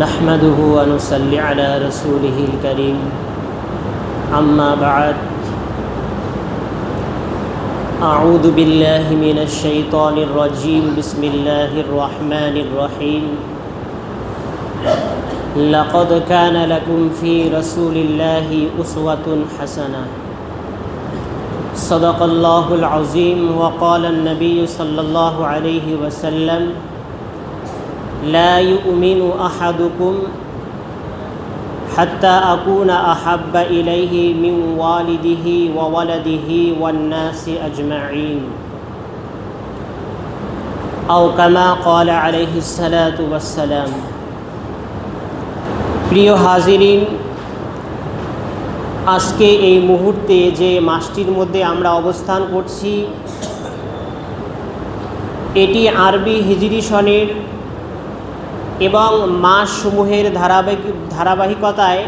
نحمده ونصلي على رسوله الكريم أما بعد أعوذ بالله من الشيطان الرجيم بسم الله الرحمن الرحيم لقد كان لكم في رسول الله أسوة حسنة صدق الله العظيم وقال النبي صلى الله عليه وسلم لا يؤمن أحدكم حتى أكون أحب إليه من والده وولده والناس أجمعين أو كما قال عليه الصلاة والسلام। প্রিয় হাজিরিন, আজকে এই মুহূর্তে যে মাসটির মধ্যে আমরা অবস্থান করছি এটি আরবি হিজরি সনের এবং মাসসমূহের ধারাবাহিকতায়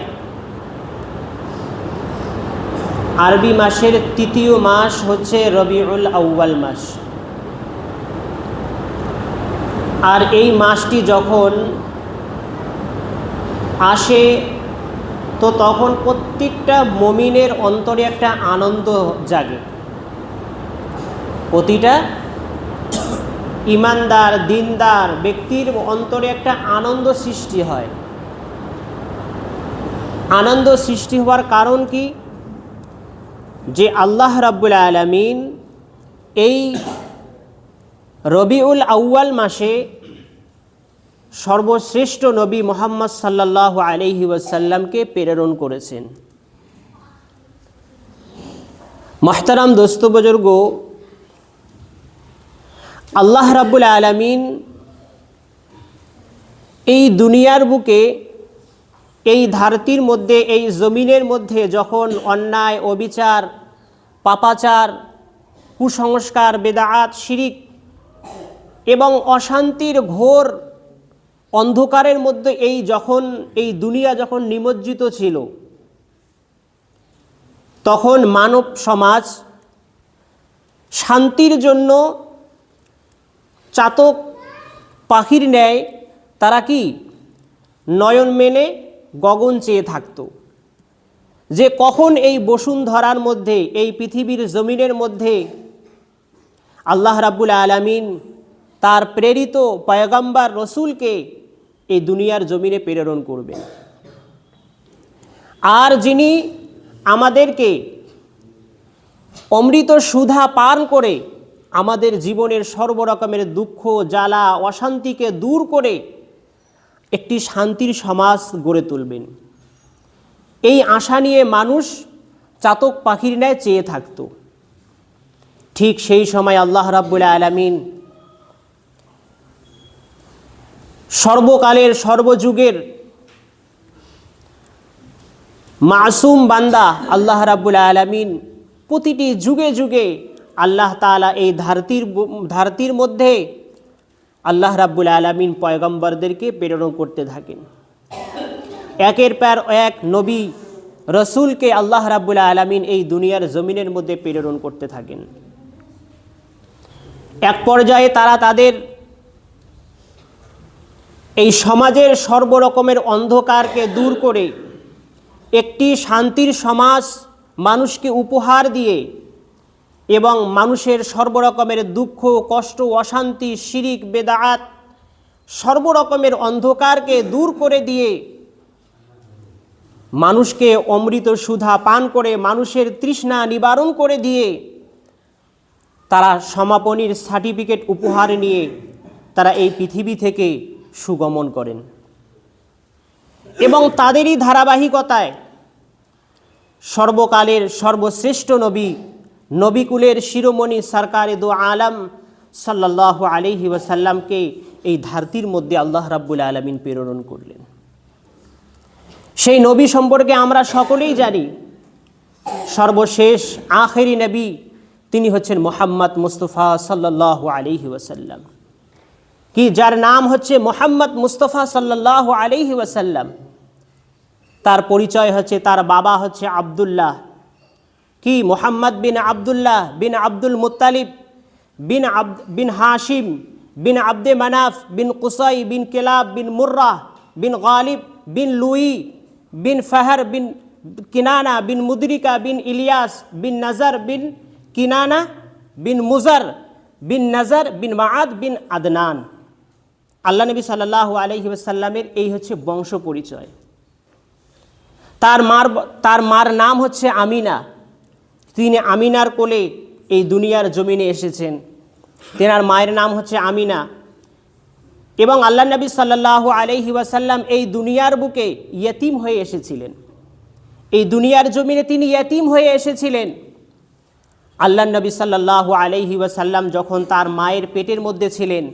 আরবি মাসের তৃতীয় মাস হচ্ছে রবিউল আউয়াল মাস। আর এই মাসটি যখন আসে তো তখন প্রত্যেকটা মুমিনের অন্তরে একটা আনন্দ জাগে। প্রতিটা ইমানদার দিনদার ব্যক্তির অন্তরে একটা আনন্দ সৃষ্টি হয়। আনন্দ সৃষ্টি হওয়ার কারণ কি? যে আল্লাহ রাব্বুল আলামিন এই রবিউল আউয়াল মাসে সর্বশ্রেষ্ঠ নবী মুহাম্মদ সাল্লাল্লাহু আলাইহি ওয়াসাল্লামকে প্রেরণ করেছেন। মুহতারাম দোস্ত বুজুর্গ, আল্লাহ রাব্বুল আলামিন এই দুনিয়ার বুকে এই ধরতির মধ্যে এই জমিনের মধ্যে যখন অন্যায় অবিচার পাপাচার কুসংস্কার বেদাআত শিরিক এবং অশান্তির ঘোর অন্ধকারের মধ্যে এই দুনিয়া যখন নিমজ্জিত ছিল তখন মানব সমাজ শান্তির জন্য চাতক পাখির ন্যায় তারা কি নয়ন মেলে গগন চেয়ে থাকত যে কখন এই বসুন্ধরার মধ্যে এই পৃথিবীর জমিনের মধ্যে আল্লাহ রাব্বুল আলামিন তার প্রেরিত পয়গম্বর রসুলকে এই দুনিয়ার জমিনে প্রেরণ করবেন। আর যিনি আমাদেরকে অমৃত সুধা পান করে আমাদের জীবনের সর্বরকমের দুঃখ জ্বালা অশান্তিকে দূর করে একটি শান্তির সমাজ গড়ে তুলবেন, এই আশা নিয়ে মানুষ চাতক পাখির ন্যায় চেয়ে থাকত। ঠিক সেই সময় আল্লাহ রাব্বুল আলামিন সর্বকালের সর্বযুগের মাসুম বান্দা আল্লাহ রাব্বুল আলামিন প্রতিটি যুগে যুগে আল্লাহ তাআলা এই ধরতির মধ্যে আল্লাহ রাব্বুল আলামিন পয়গম্বরদেরকে প্রেরণ করতে থাকেন। একের পর এক নবী রসুলকে আল্লাহ রাব্বুল আলামিন এই দুনিয়ার জমিনের মধ্যে প্রেরণ করতে থাকেন। এক পর্যায়ে তারা তাদের এই সমাজের সর্বরকমের অন্ধকারকে দূর করে একটি শান্তির সমাজ মানুষকে উপহার দিয়ে এবং মানুষের সর্বরকমের দুঃখ কষ্ট অশান্তি শিরিক বেদাআত সর্বরকমের অন্ধকারকে দূর করে দিয়ে মানুষকে অমৃত সুধা পান করে মানুষের তৃষ্ণা নিবারণ করে দিয়ে তারা সমাপনীর সার্টিফিকেট উপহার নিয়ে তারা এই পৃথিবী থেকে সুগমন করেন। এবং তাদেরই ধারাবাহিকতায় সর্বকালের সর্বশ্রেষ্ঠ নবীকুলের শিরোমণি সরকারে দো আলম সাল্লাল্লাহু আলাইহি ওয়াসাল্লামকে এই ধরতির মধ্যে আল্লাহ রাব্বুল আলামিন প্রেরণ করলেন। সেই নবী সম্পর্কে আমরা সকলেই জানি, সর্বশেষ আখেরি নবী তিনি হচ্ছেন মুহাম্মদ মুস্তাফা সাল্লাল্লাহু আলাইহি ওয়াসাল্লাম, কি যার নাম হচ্ছে মুহাম্মদ মুস্তাফা সাল্লাল্লাহু আলাইহি ওয়াসাল্লাম। তার পরিচয় হচ্ছে, তার বাবা হচ্ছে আব্দুল্লাহ, কি মুহাম্মদ বিন আব্দুল্লাহ বিন আব্দুল মুত্তালিব বিন হাশিম বিন আব্দে মানাফ বিন কুসাই বিন কেলাব বিন মুর্রাহ বিন গালিব বিন লুই বিন ফাহার বিন কিনানা বিন মুদরিকা বিন ইলিয়াস বিন নাজার বিন কিনানা বিন মুজার বিন নাজার বিন মাআদ বিন আদনান। আল্লাহ নবী সাল্লাল্লাহু আলাইহি ওয়াসাল্লামের এই হচ্ছে বংশ পরিচয়। তার মার নাম হচ্ছে আমিনা। তিনি আমিনার কোলে এই দুনিয়ার জমিনে এসেছেন। তেনার মায়ের নাম হচ্ছে আমিনা। এবং আল্লাহ নবী সাল্লাল্লাহু আলাইহি ওয়াসাল্লাম এই দুনিয়ার বুকে ইয়েতিম হয়ে এসেছিলেন। এই দুনিয়ার জমিনে তিনি ইয়েতিম হয়ে এসেছিলেন। আল্লাহ নবী সাল্লাল্লাহু আলাইহি ওয়াসাল্লাম যখন তার মায়ের পেটের মধ্যে ছিলেন,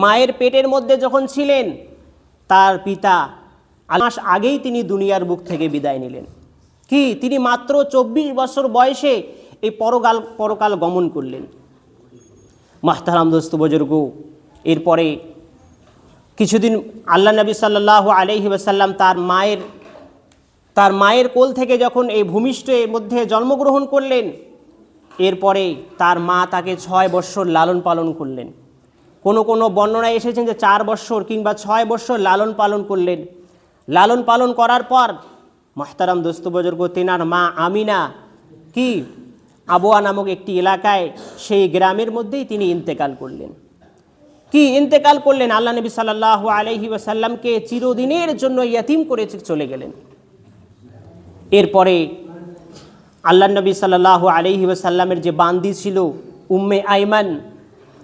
মায়ের পেটের মধ্যে যখন ছিলেন, তার পিতা মাস আগেই তিনি দুনিয়ার বুক থেকে বিদায় নিলেন। তিনি মাত্র 24 বছর বয়সে এই পরকাল গমন করলেন। মাহতারাম দোস্ত বুজুর্গ, এরপরে কিছুদিন আল্লাহ নবী সাল্লাল্লাহু আলাইহি ওয়াসাল্লাম তার মায়ের কোল থেকে যখন এই ভূমিষ্ঠের মধ্যে জন্মগ্রহণ করলেন, এরপরে তার মা তাকে 6 বৎসর লালন পালন করলেন। কোনো বর্ণনায় এসেছেন যে 4 বৎসর কিংবা 6 বৎসর লালন পালন করলেন। লালন পালন করার পর মাহতারাম দোস্ত বুজুর্গ, তেনার মা আমিনা আবওয়া নামক একটি এলাকায়, সেই গ্রামের মধ্যেই তিনি ইন্তেকাল করলেন। আল্লাহ নবী সাল্লাল্লাহু আলাইহি ওয়াসাল্লামকে চিরদিনের জন্য ইয়াতিম করে চলে গেলেন। এরপরে আল্লাহ নবী সাল্লাল্লাহু আলাইহি ওয়াসাল্লামের যে বান্দি ছিল উম্মে আইমান,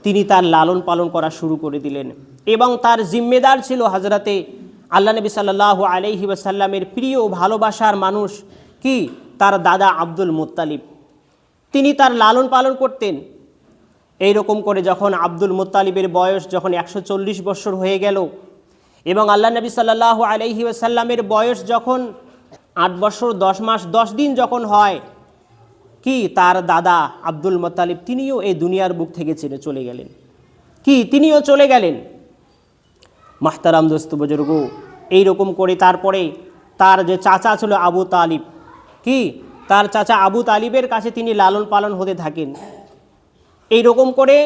তিনি তার লালন পালন করা শুরু করে দিলেন। এবং তার জিম্মেদার ছিল হযরতে আল্লাহ নবী সাল্লাল্লাহু আলাইহি ওয়াসাল্লামের প্রিয় ভালোবাসার মানুষ তার দাদা আব্দুল মুত্তালিব। তিনি তার লালন পালন করতেন। এই রকম করে যখন আব্দুল মুত্তালিবের বয়স যখন 140 বছর হয়ে গেল এবং আল্লাহ নবী সাল্লাল্লাহু আলাইহি ওয়াসাল্লামের বয়স যখন 8 বছর 10 মাস 10 দিন যখন হয়, তার দাদা আব্দুল মুত্তালিব তিনিও এই দুনিয়ার বুক থেকে ছেড়ে চলে গেলেন। তিনিও চলে গেলেন। মাহতারাম দোস্ত বুজুর্গ, এইরকম করে তারপরে তার যে চাচা ছিল আবু তালিব, তার চাচা আবু তালিবের কাছে তিনি লালন পালন হতে থাকেন। এই রকম করে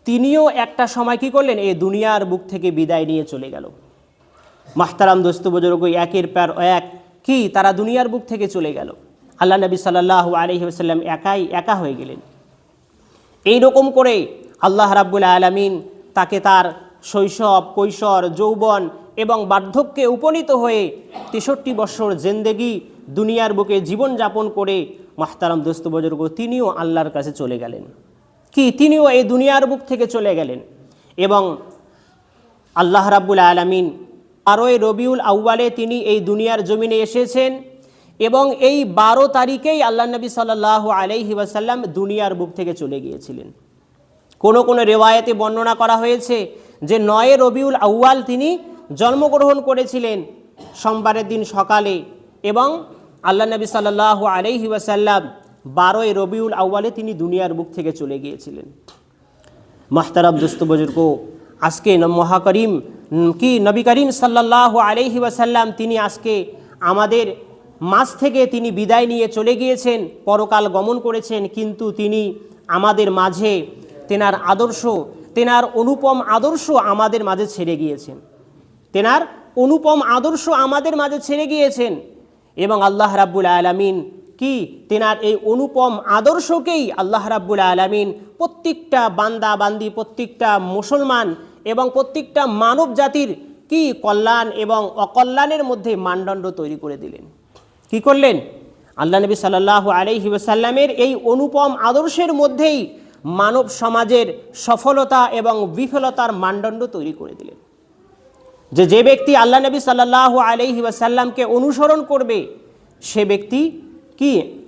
তিনিও একটা সময় করলেন, এই দুনিয়ার বুক থেকে বিদায় নিয়ে চলে গেল। মাহতারাম দোস্ত বুজুর্গ, একের পর এক তারা দুনিয়ার বুক থেকে চলে গেল। আল্লাহ নবী সাল্লাল্লাহু আলাইহি ওয়াসাল্লাম একা হয়ে গেলেন। এই রকম করে আল্লাহ রাব্বুল আলামিন তাকে তার শৈশব, কৈশোর, যৌবন এবং বার্ধক্যে উপনীত হয়ে 63 বছর জিন্দেগি দুনিয়ার বুকে জীবনযাপন করে মাহতারাম দোস্ত বুজুর্গ, তিনিও আল্লাহর কাছে চলে গেলেন। তিনিও এই দুনিয়ার বুক থেকে চলে গেলেন। এবং আল্লাহ রাব্বুল আলামিন 12 রবিউল আউয়ালে তিনি এই দুনিয়ার জমিনে এসেছেন এবং এই 12 তারিখেই আল্লাহ নবী সাল্লাল্লাহু আলাইহি ওয়াসাল্লাম দুনিয়ার বুক থেকে চলে গিয়েছিলেন। কোন রেওয়ায়েতে বর্ণনা করা হয়েছে যে 9 রবিউল আউয়াল তিনি জন্মগ্রহণ করেছিলেন সোমবারের দিন সকালে এবং আল্লাহ নবী সাল্লাল্লাহু আলাইহি ওয়াসাল্লাম 12 রবিউল আউয়ালে তিনি দুনিয়ার বুক থেকে চলে গিয়েছিলেন। মাহতারাম দোস্ত বুজুর্গ, আজকে মহাকরিম নবী করিম সাল্লাল্লাহু আলাইহি ওয়াসাল্লাম তিনি আজকে আমাদের মাঝ থেকে তিনি বিদায় নিয়ে চলে গিয়েছেন, পরকাল গমন করেছেন। কিন্তু তিনি আমাদের মাঝে তেনার আদর্শ, তেনার অনুপম আদর্শ আমাদের মাঝে ছেড়ে গিয়েছেন। তেনার অনুপম আদর্শ আমাদের মাঝে ছেড়ে গিয়েছেন এবং আল্লাহ রাব্বুল আলামিন তেনার এই অনুপম আদর্শকেই আল্লাহ রাব্বুল আলামিন প্রত্যেকটা বান্দা বান্দি, প্রত্যেকটা মুসলমান এবং প্রত্যেকটা মানব জাতির কল্যাণ এবং অকল্যাণের মধ্যে মানদণ্ড তৈরি করে দিলেন। করলেন? আল্লাহ নবী সাল্লাল্লাহু আলাইহি ওয়াসাল্লামের এই অনুপম আদর্শের মধ্যেই মানব সমাজের সফলতা এবং বিফলতার মানদণ্ড তৈরি করে দিলেন। যে ব্যক্তি আল্লাহ নবী সাল্লাল্লাহু আলাইহি ওয়াসাল্লামকে অনুসরণ করবে, সে ব্যক্তি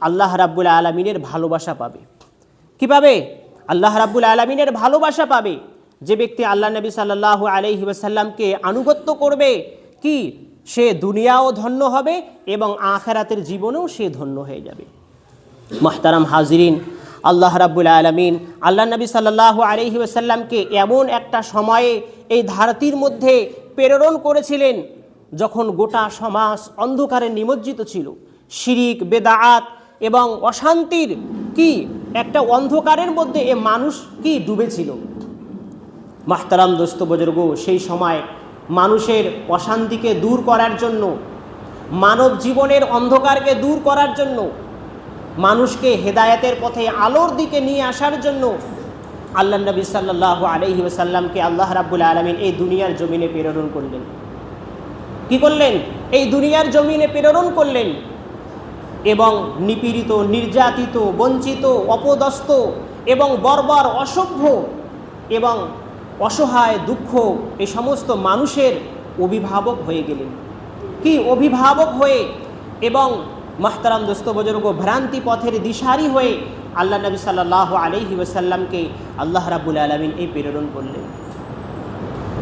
আল্লাহ রাব্বুল আলামিনের ভালোবাসা পাবে। পাবে? আল্লাহ রাব্বুল আলামিনের ভালোবাসা পাবে। যে ব্যক্তি আল্লাহ নবী সাল্লাল্লাহু আলাইহি ওয়াসাল্লামকে আনুগত্য করবে, সে দুনিয়াও ধন্য হবে এবং আখিরাতের জীবনেও সে ধন্য হয়ে যাবে। মুহতারাম হাজিরিন, আল্লাহ রাব্বুল আলামিন আল্লাহ নবী সাল্লাল্লাহু আলাইহি ওয়াসাল্লামকে এমন একটা সময়ে এই ধরতির মধ্যে প্রেরণ করেছিলেন যখন গোটা সমাজ অন্ধকারে নিমজ্জিত ছিল। শিরিক, বেদাআত এবং অশান্তির একটা অন্ধকারের মধ্যে এ মানুষ ডুবেছিল। মুহতারাম দোস্ত বুজুর্গ, সেই সময় মানুষের অশান্তিকে দূর করার জন্য, মানব জীবনের অন্ধকারকে দূর করার জন্য, মানুষকে হেদায়েতের পথে আলোর দিকে নিয়ে আসার জন্য আল্লাহ নবী সাল্লাল্লাহু আলাইহি ওয়াসাল্লামকে আল্লাহ রাব্বুল আলামিন এই দুনিয়ার জমিনে প্রেরণ করলেন। কি করলেন? এই দুনিয়ার জমিনে প্রেরণ করলেন এবং নিপীড়িত, নির্যাতিত, বঞ্চিত, অপদস্থ এবং বর্বর, অসভ্য এবং অসহায়, দুঃখ এই সমস্ত মানুষের অভিভাবক হয়ে গেলেন। কি অভিভাবক হয়ে এবং মাহতারাম দোস্ত বুজুর্গ, ভ্রান্তি পথের দিশারি হয়ে আল্লাহ নবী সাল্লাল্লাহু আলাইহি ওয়াসাল্লামকে আল্লাহ রাব্বুল আলামিন এই প্রেরণ করলেন।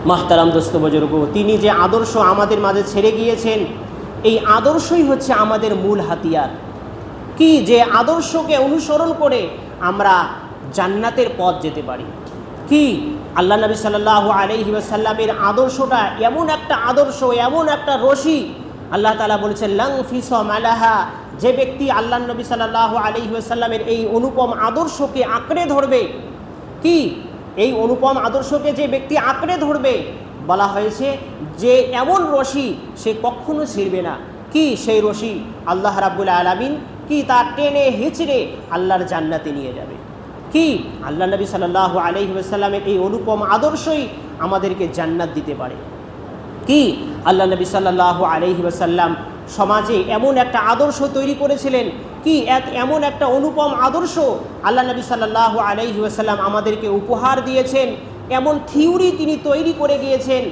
মাহতারাম দোস্ত বুজুর্গ, তিনি যে আদর্শ আমাদের মাঝে ছেড়ে গিয়েছেন, এই আদর্শই হচ্ছে আমাদের মূল হাতিয়ার। কি যে আদর্শকে অনুসরণ করে আমরা জান্নাতের পথ যেতে পারি। কি আল্লাহ নবী সাল্লাল্লাহু আলাইহি ওয়াসাল্লামের আদর্শটা এমন একটা আদর্শ, এমন একটা রশি, আল্লাহ তাআলা বলেছেন লাং ফিসাম আলাহা, যে ব্যক্তি আল্লাহ নবী সাল্লাল্লাহু আলাইহি ওয়াসাল্লামের এই অনুপম আদর্শকে আঁকড়ে ধরবে, কি এই অনুপম আদর্শকে যে ব্যক্তি আঁকড়ে ধরবে, বলা হয়েছে যে এমন রশি সে কখনো ছিঁড়বে না। কি সেই রশি? আল্লাহ রাব্বুল আলামিন কি তার টেনে হিচড়ে আল্লাহর জান্নাতে নিয়ে যাবে। কি আল্লাহ নবী সাল্লাল্লাহু আলাইহি ওয়াসাল্লামের এই অনুপম আদর্শই আমাদেরকে জান্নাত দিতে পারে। কি আল্লাহ নবী সাল্লাল্লাহু আলাইহি ওয়াসাল্লাম সমাজে এমন একটা আদর্শ তৈরি করেছিলেন, কি এমন একটা অনুপম আদর্শ আল্লাহ নবী সাল্লাল্লাহু আলাইহি ওয়াসাল্লাম আমাদেরকে উপহার দিয়েছেন। এমন থিওরি তিনি তৈরি করে গিয়েছেন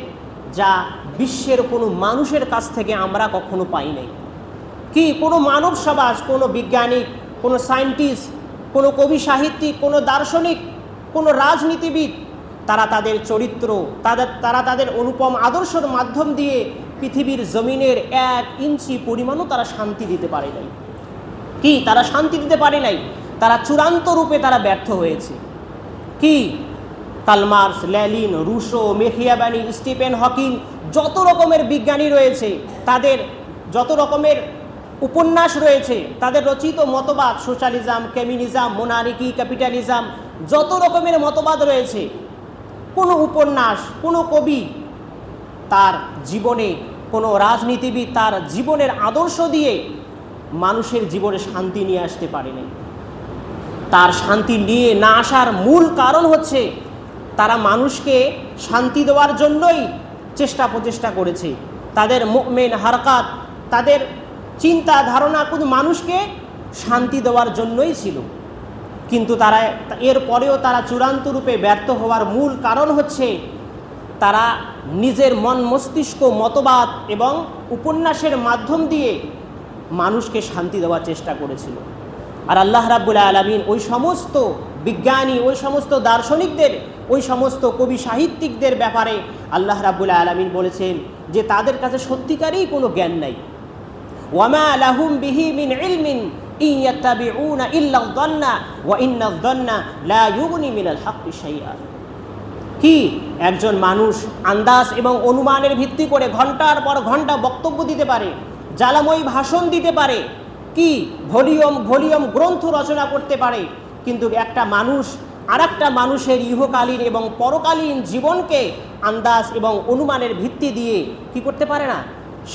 যা বিশ্বের কোনো মানুষের কাছ থেকে আমরা কখনো পাই নাই। কি কোনো মানব সমাজ, কোনো বিজ্ঞানী, কোনো সায়েন্টিস্ট, কোনো কবি সাহিত্যিক, কোনো দার্শনিক, কোনো রাজনীতিবিদ, তারা তাদের চরিত্র, তারা তাদের অনুপম আদর্শের মাধ্যম দিয়ে পৃথিবীর জমিনের 1 ইঞ্চি পরিমাণও তারা শান্তি দিতে পারে নাই। কি তারা শান্তি দিতে পারে নাই, তারা চূড়ান্ত রূপে তারা ব্যর্থ হয়েছে। কি Karl Marx, Lenin, Rousseau, Machiavelli, Stephen Hawking, যত রকমের বিজ্ঞানী রয়েছে, তাদের যত রকমের উপন্যাস রয়েছে, তাদের রচিত মতবাদ, সোশ্যালিজম, কমিউনিজম, মোনার্কি, ক্যাপিটালিজম, যত রকমের মতবাদ রয়েছে, কোনো উপন্যাস, কোনো কবি তার জীবনে, কোনো রাজনীতিবিদ তার জীবনের আদর্শ দিয়ে মানুষের জীবনে শান্তি নিয়ে আসতে পারেনি। তার শান্তি নিয়ে না আসার মূল কারণ হচ্ছে তারা মানুষকে শান্তি দেওয়ার জন্যই প্রচেষ্টা করেছে। তাদের মুমিন হারকাত, তাদের চিন্তা ধারণা কিন্তু মানুষকে শান্তি দেওয়ার জন্যই ছিল। কিন্তু তারা এরপরেও তারা চূড়ান্ত রূপে ব্যর্থ হওয়ার মূল কারণ হচ্ছে তারা নিজের মন মস্তিষ্ক, মতবাদ এবং উপন্যাসের মাধ্যম দিয়ে মানুষকে শান্তি দেওয়ার চেষ্টা করেছিল। আর আল্লাহ রাব্বুল আলামিন ওই সমস্ত বিজ্ঞানী, ওই সমস্ত দার্শনিকদের, ওই সমস্ত কবি সাহিত্যিকদের ব্যাপারে আল্লাহ রাব্বুল আলামিন বলেছেন যে তাদের কাছে সত্যিকারই কোনো জ্ঞান নাই। ওয়ামা লাহুম বিহি মিন ইলমিন ইন ইয়াত্তাবিউনা ইল্লা যান্না ওয়া ইন্না যান্না লা ইউগনি মিনাল হাক্কি শাইআ। কি একজন মানুষ আন্দাজ এবং অনুমানের ভিত্তি করে ঘন্টার পর ঘন্টা বক্তব্য দিতে পারে, জ্বালাময়ী ভাষণ দিতে পারে, কি ভলিউম গ্রন্থ রচনা করতে পারে, কিন্তু একটা মানুষ আরেকটা মানুষের ইহকালীন এবং পরকালীন জীবনকে আন্দাজ এবং অনুমানের ভিত্তি দিয়ে কি করতে পারে না?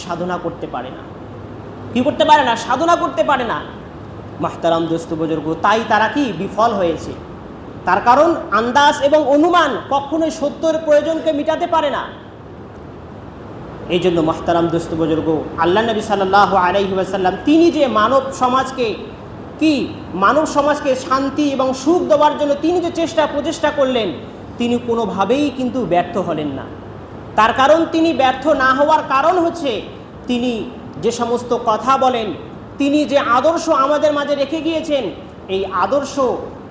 সাধনা করতে পারে না। কি করতে পারে না? সাধনা করতে পারে না। মাহতারাম দোস্ত বুজুর্গ, তাই তারা কি বিফল হয়েছে। তার কারণ আন্দাজ এবং অনুমান কখনোই সত্যের প্রয়োজনকে মিটাতে পারে না। এই জন্য মাহতারাম দোস্ত বুজুর্গ, আল্লাহ নবী সাল্লাল্লাহু আলাইহি ওয়াসাল্লাম তিনি যে মানব সমাজকে শান্তি এবং সুখ দেওয়ার জন্য তিনি যে প্রচেষ্টা করলেন, তিনি কোনোভাবেই কিন্তু ব্যর্থ হলেন না। তার কারণ তিনি ব্যর্থ না হওয়ার কারণ হচ্ছে তিনি যে সমস্ত কথা বলেন, তিনি যে আদর্শ আমাদের মাঝে রেখে গিয়েছেন, এই আদর্শ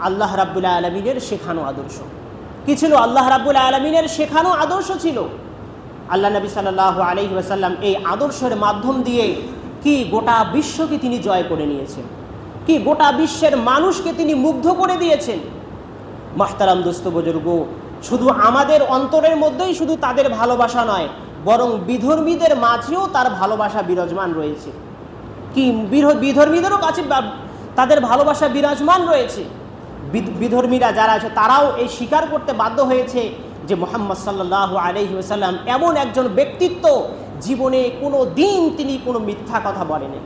আল্লাহ রাব্বুল আলামিনের শেখানো আদর্শ। কি ছিল? আল্লাহ রাব্বুল আলামিনের শেখানো আদর্শ ছিল। আল্লাহ নবী সাল্লাল্লাহু আলাইহি ওয়াসাল্লাম এই আদর্শের মাধ্যম দিয়ে কি গোটা বিশ্বকে তিনি জয় করে নিয়েছেন, কি গোটা বিশ্বের মানুষকে তিনি মুগ্ধ করে দিয়েছেন। মাহতারাম দোস্ত বুজুর্গ, শুধু আমাদের অন্তরের মধ্যেই শুধু তাদের ভালোবাসা নয়, বরং বিধর্মীদের মাঝেও তার ভালোবাসা বিরাজমান রয়েছে। কি বিধর্মীদেরও কাছে তাদের ভালোবাসা বিরাজমান রয়েছে। বিধর্মীরা যারা আছে তারাও এই স্বীকার করতে বাধ্য হয়েছে যে মুহাম্মদ সাল্লাল্লাহু আলাইহি ওয়াসাল্লাম এমন একজন ব্যক্তিত্ব, জীবনে কোনো দিন তিনি কোনো মিথ্যা কথা বলেনি,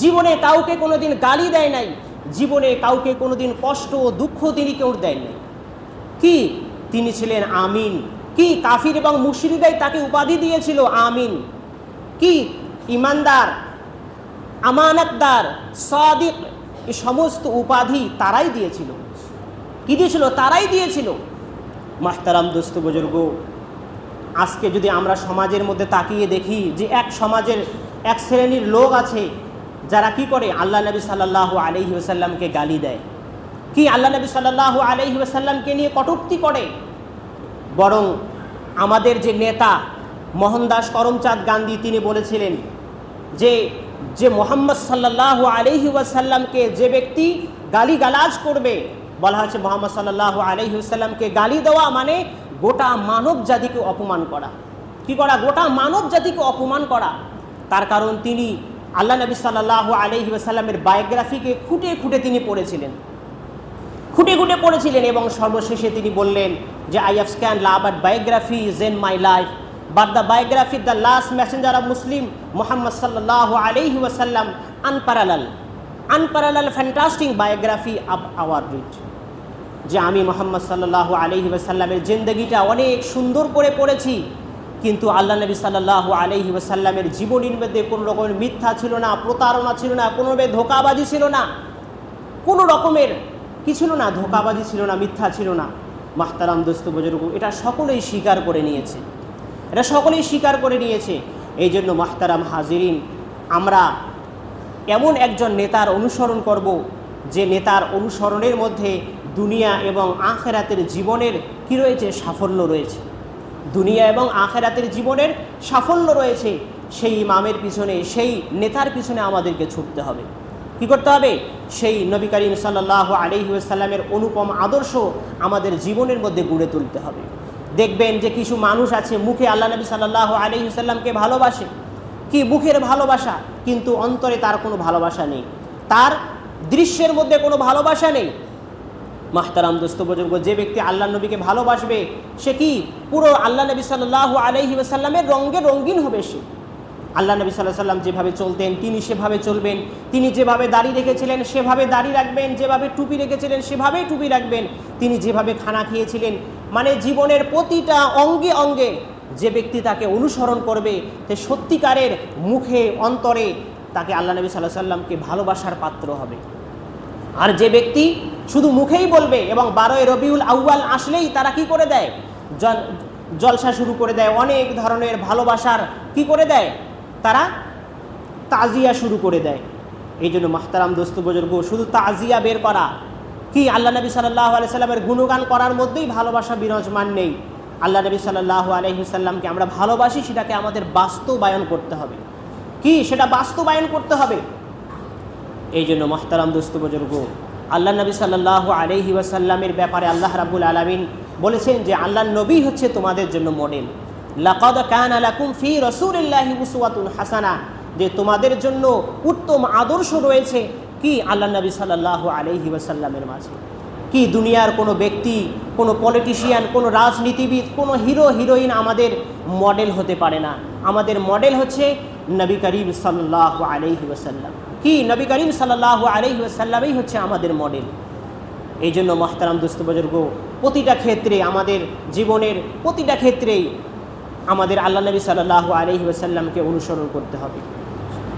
জীবনে কাউকে কোনো দিন গালি দেয় নাই, জীবনে কাউকে কোনো দিন কষ্ট দুঃখ তিনি কেউ দেন নাই। কি তিনি ছিলেন আমিন। কি কাফির এবং মুশরিকরাই তাকে উপাধি দিয়েছিল আমিন। কি ইমানদার, আমানতদার, সাদিক, এই সমস্ত উপাধি তারাই দিয়েছিল। কি দিয়েছিল? তারাই দিয়েছিল। মাহতারাম দোস্ত বুজুর্গ, আজকে যদি আমরা সমাজের মধ্যে তাকিয়ে দেখি যে এক সমাজের এক শ্রেণীর লোক আছে যারা কি করে, আল্লাহ নবী সাল্লাল্লাহু আলাইহি ওয়াসাল্লামকে গালি দেয়, কি আল্লাহ নবী সাল্লাল্লাহু আলাইহি ওয়াসাল্লামকে নিয়ে কটূক্তি করে। বরং আমাদের যে নেতা মোহনদাস করমচাঁদ গান্ধী তিনি বলেছিলেন যে মোহাম্মদ সাল্লাল্লাহু আলাইহি ওয়াসাল্লামকে যে ব্যক্তি গালিগালাজ করবে, বলা হয়েছে মোহাম্মদ সাল্লাল্লাহু আলাইহি ওয়াসাল্লামকে গালি দেওয়া মানে গোটা মানব জাতিকে অপমান করা। কি করা? গোটা মানব জাতিকে অপমান করা। তার কারণ তিনি আল্লাহ নবী সাল্লাল্লাহু আলাইহি ওয়াসাল্লামের বায়োগ্রাফিকে খুঁটে খুঁটে তিনি পড়েছিলেন, খুঁটে খুঁটে পড়েছিলেন এবং সর্বশেষে তিনি বললেন যে I have scan lover biography is in my life but the biography the last Messenger of Muslim Mohammad সাল্লাল্লাহু আলাইহি ওয়াসাল্লাম unparalleled fantastic biography of our read. যে আমি মোহাম্মদ সাল্লাল্লাহু আলাইহি ওয়াসাল্লামের জিন্দগিটা অনেক সুন্দর করে পড়েছি, কিন্তু আল্লাহ নবী সাল্লাল্লাহু আলাইহি ওয়াসাল্লামের জীবনীর মধ্যে কোনো রকমের মিথ্যা ছিল না, প্রতারণা ছিল না, কোনোভাবে ধোঁকাবাজি ছিল না, কোনো রকমের কি ছিল না, ধোঁকাবাজি ছিল না, মিথ্যা ছিল না। মাহতারাম দোস্ত বুজুর্গ, এটা সকলেই স্বীকার করে নিয়েছে, এটা সকলেই স্বীকার করে নিয়েছে। এই জন্য মাহতারাম হাজিরিন, আমরা এমন একজন নেতার অনুসরণ করব যে নেতার অনুসরণের মধ্যে দুনিয়া এবং আখিরাতের জীবনের কি রয়েছে? সাফল্য রয়েছে। দুনিয়া এবং আখিরাতের জীবনের সাফল্য রয়েছে। সেই ইমামের পিছনে, সেই নেতার পিছনে আমাদেরকে ছুটতে হবে। কি করতে হবে? সেই নবী করিম সাল্লাল্লাহু আলাইহি ওয়াসাল্লামের অনুপম আদর্শ আমাদের জীবনের মধ্যে গড়ে তুলতে হবে। দেখবেন যে কিছু মানুষ আছে মুখে আল্লাহ নবী সাল্লাল্লাহু আলাইহি ওয়াসাল্লামকে ভালোবাসে, কি মুখের ভালোবাসা, কিন্তু অন্তরে তার কোনো ভালোবাসা নেই, তার দৃশ্যের মধ্যে কোনো ভালোবাসা নেই। মাহতারাম দোস্ত বুজুর্গ, যে ব্যক্তি আল্লাহ নবীকে ভালোবাসবে সে কি পুরো আল্লাহ নবী সাল্লাল্লাহু আলাইহি ওয়াসাল্লামের রঙে রঙিন হবে। সে আল্লাহ নবী সাল্লাল্লাহু আলাইহি ওয়াসাল্লাম যেভাবে চলতেন তিনি সেভাবে চলবেন, তিনি যেভাবে দাড়ি রেখেছিলেন সেভাবে দাড়ি রাখবেন, যেভাবে টুপি রেখেছিলেন সেভাবেই টুপি রাখবেন, তিনি যেভাবে খানা খেয়েছিলেন, মানে জীবনের প্রতিটা অঙ্গে অঙ্গে যে ব্যক্তি তাকে অনুসরণ করবে সে সত্যিকারের মুখে অন্তরে তাকে আল্লাহ নবী সাল্লাল্লাহু আলাইহি ওয়াসাল্লামকে ভালোবাসার পাত্র হবে। আর যে ব্যক্তি শুধু মুখেই বলবে এবং 12 রবিউল আউয়াল আসলেই তারা কি করে দেয়? জলসা শুরু করে দেয়, অনেক ধরনের ভালোবাসার কি করে দেয়? তারা তাজিয়া শুরু করে দেয়। এই জন্য মাহতারাম দোস্ত বুজুর্গ, শুধু তাজিয়া বের করা কি আল্লাহ নবী সাল্লাল্লাহু আলাইহি ওয়াসাল্লামের গুণগান করার মধ্যেই ভালোবাসা বিরাজমান নেই। আল্লাহ নবী সাল্লাল্লাহু আলাইহি ওয়াসাল্লামকে আমরা ভালোবাসি, সেটাকে আমাদের বাস্তবায়ন করতে হবে। কি সেটা বাস্তবায়ন করতে হবে। এই জন্য মাহতারাম দোস্ত বুজুর্গ, আল্লাহ নবী সাল্লাল্লাহু আলাইহি ওয়াসাল্লামের ব্যাপারে আল্লাহ রাব্বুল আলামিন বলেছেন যে আল্লাহ নবী হচ্ছে তোমাদের জন্য মডেল। লাকাদ কানা লাকুম ফি রাসূলিল্লাহি উসওয়াতুন হাসানা, যে তোমাদের জন্য উত্তম আদর্শ রয়েছে কি আল্লাহ নবী সাল্লাল্লাহু আলাইহি ওয়াসাল্লামের মাঝে। কি দুনিয়ার কোনো ব্যক্তি, কোনো পলিটিশিয়ান, কোনো রাজনীতিবিদ, কোনো হিরো হিরোইন আমাদের মডেল হতে পারে না। আমাদের মডেল হচ্ছে নবী করিম সাল্লাল্লাহু আলাইহি ওয়াসাল্লাম। কি নবী করিম সাল্লাল্লাহু আলাইহি ওয়াসাল্লামই হচ্ছে আমাদের মডেল। এই জন্য মুহতারাম দোস্ত বুজুর্গ, প্রতিটা ক্ষেত্রে আমাদের জীবনের প্রতিটা ক্ষেত্রেই আমাদের আল্লাহ নবী সাল্লাল্লাহু আলাইহি ওয়াসাল্লামকে অনুসরণ করতে হবে।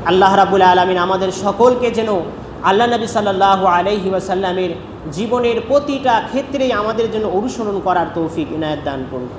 আল্লাহ রাব্বুল আলামিন আমাদের সকলকে যেন আল্লাহ নবী সাল্লাল্লাহু আলাইহি ওয়াসাল্লামের জীবনের প্রতিটা ক্ষেত্রেই আমাদের জন্য অনুসরণ করার তৌফিক ইনায়াত দান করুন।